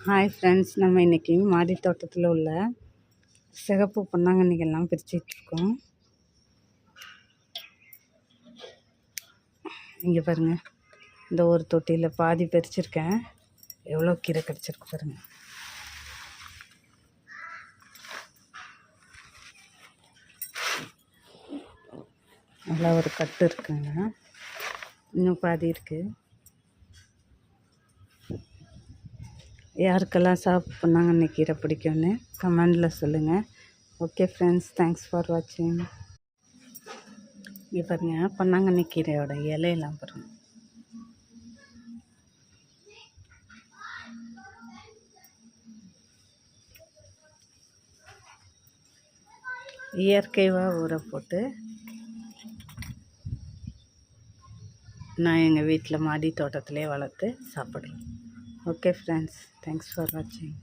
Hi friends, நம்ம இன்றைக்கி மாடி தோட்டத்தில் உள்ள சிகப்பு பொன்னாங்கண்ணிகள்லாம் பிரிச்சுட்ருக்கோம். இங்கே பாருங்கள், இந்த ஒரு தொட்டியில் பாதி பறிச்சிருக்கேன். எவ்வளோ கீரை கிடச்சிருக்கு பாருங்கள். நல்லா ஒரு கட்டு இருக்குங்க, இன்னும் பாதி இருக்குது. யாருக்கெல்லாம் சாப்பிட்டு பொன்னாங்கண்ணி கீரை பிடிக்கும்னு கமெண்டில் சொல்லுங்கள். ஓகே ஃப்ரெண்ட்ஸ், தேங்க்ஸ் ஃபார் வாட்சிங். இங்கே பாருங்கள், பொன்னாங்கண்ணி கீரையோட இலையெல்லாம் பாருங்கள். இயற்கையாக ஊற போட்டு நான் எங்கள் வீட்டில் மாடி தோட்டத்திலே வளர்த்து சாப்பிட்றேன். ஓகே ஃப்ரெண்ட்ஸ், தேங்க்ஸ் ஃபார் வாட்சிங்.